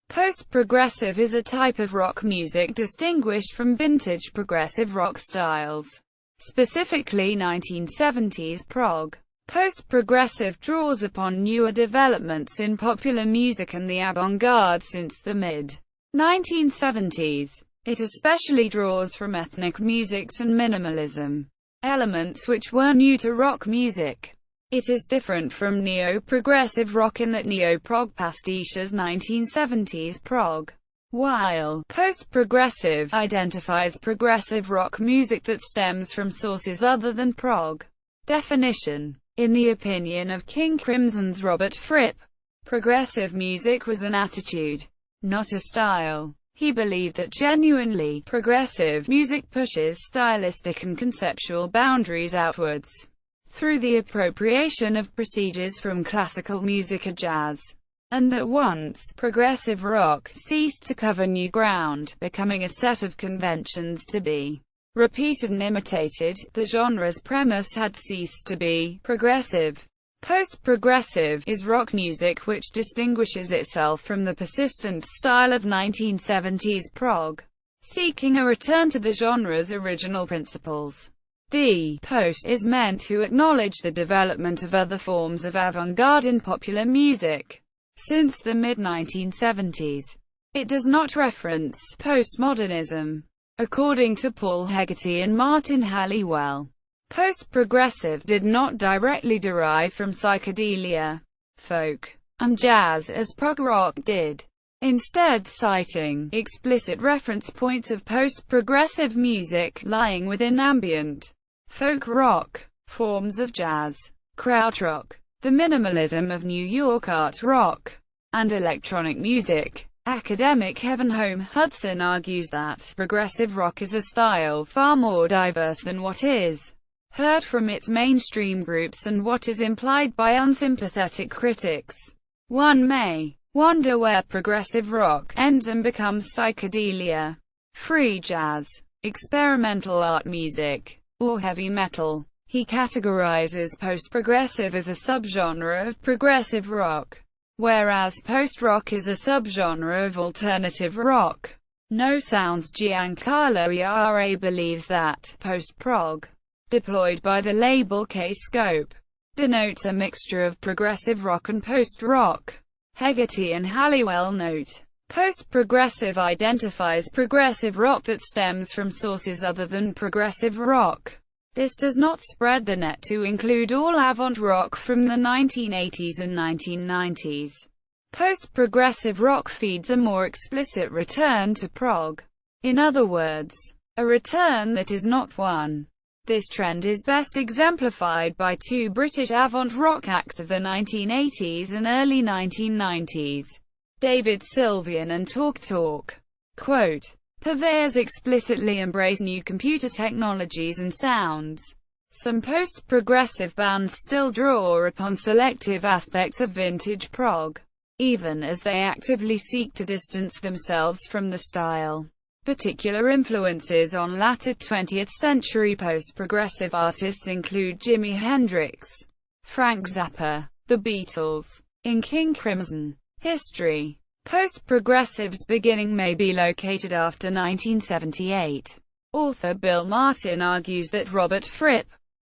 Post-progressive is a type of rock music distinguished from vintage progressive rock styles, specifically 1970s prog. Post-progressive draws upon newer developments in popular music and the avant-garde since the mid-1970s. It especially draws from ethnic musics and minimalism, elements which were new to rock music. It is different from neo-progressive rock in that neo-prog pastiches 1970s prog, while post-progressive identifies progressive rock music that stems from sources other than prog. Definition: in the opinion of King Crimson's Robert Fripp, progressive music was an attitude, not a style. He believed that genuinely progressive music pushes stylistic and conceptual boundaries outwards through the appropriation of procedures from classical music or jazz, and that once progressive rock ceased to cover new ground, becoming a set of conventions to be repeated and imitated, the genre's premise had ceased to be progressive. Post-progressive is rock music which distinguishes itself from the persistent style of 1970s prog, seeking a return to the genre's original principles. The post is meant to acknowledge the development of other forms of avant-garde in popular music since the mid-1970s. It does not reference postmodernism. According to Paul Hegarty and Martin Halliwell, post-progressive did not directly derive from psychedelia, folk, and jazz as prog rock did, instead citing explicit reference points of post-progressive music lying within ambient folk rock, forms of jazz, krautrock, the minimalism of New York art rock, and electronic music. Academic Heaven Home Hudson argues that progressive rock is a style far more diverse than what is heard from its mainstream groups and what is implied by unsympathetic critics. One may wonder where progressive rock ends and becomes psychedelia, free jazz, experimental art music, or heavy metal. He categorizes post-progressive as a subgenre of progressive rock, whereas post-rock is a subgenre of alternative rock. No Sounds Giancarlo Iara believes that post-prog, deployed by the label K-Scope, denotes a mixture of progressive rock and post-rock. Hegarty and Halliwell note, post-progressive identifies progressive rock that stems from sources other than progressive rock. This does not spread the net to include all avant rock from the 1980s and 1990s. Post-progressive rock feeds a more explicit return to prog. In other words, a return that is not one. This trend is best exemplified by two British avant rock acts of the 1980s and early 1990s, David Sylvian and Talk Talk. Quote, purveyors explicitly embrace new computer technologies and sounds. Some post-progressive bands still draw upon selective aspects of vintage prog, even as they actively seek to distance themselves from the style. Particular influences on latter 20th century post-progressive artists include Jimi Hendrix, Frank Zappa, The Beatles. In King Crimson history, post-progressive's beginning may be located after 1978. Author Bill Martin argues that Robert Fripp,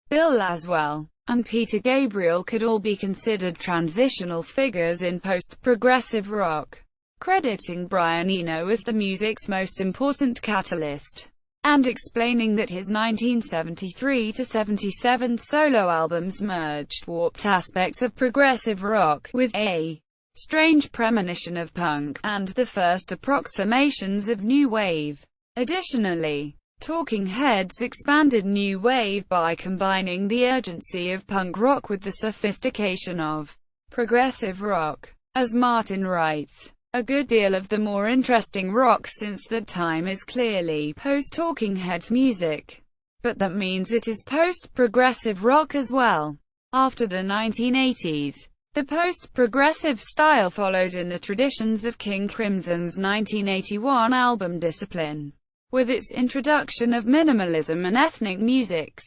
Bill Laswell, and Peter Gabriel could all be considered transitional figures in post-progressive rock, crediting Brian Eno as the music's most important catalyst, and explaining that his 1973–77 solo albums merged warped aspects of progressive rock with a strange premonition of punk, and the first approximations of new wave. Additionally, Talking Heads expanded new wave by combining the urgency of punk rock with the sophistication of progressive rock. As Martin writes, a good deal of the more interesting rock since that time is clearly post-Talking Heads music, but that means it is post-progressive rock as well. After the 1980s, the post-progressive style followed in the traditions of King Crimson's 1981 album Discipline, with its introduction of minimalism and ethnic musics,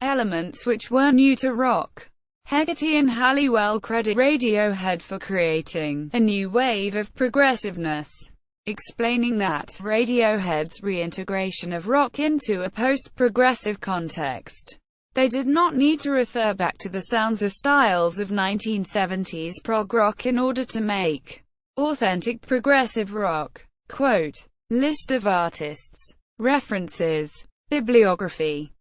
elements which were new to rock. Hegarty and Halliwell credit Radiohead for creating a new wave of progressiveness, explaining that Radiohead's reintegration of rock into a post-progressive context. They did not need to refer back to the sounds or styles of 1970s prog rock in order to make authentic progressive rock. Quote, list of artists. References. Bibliography.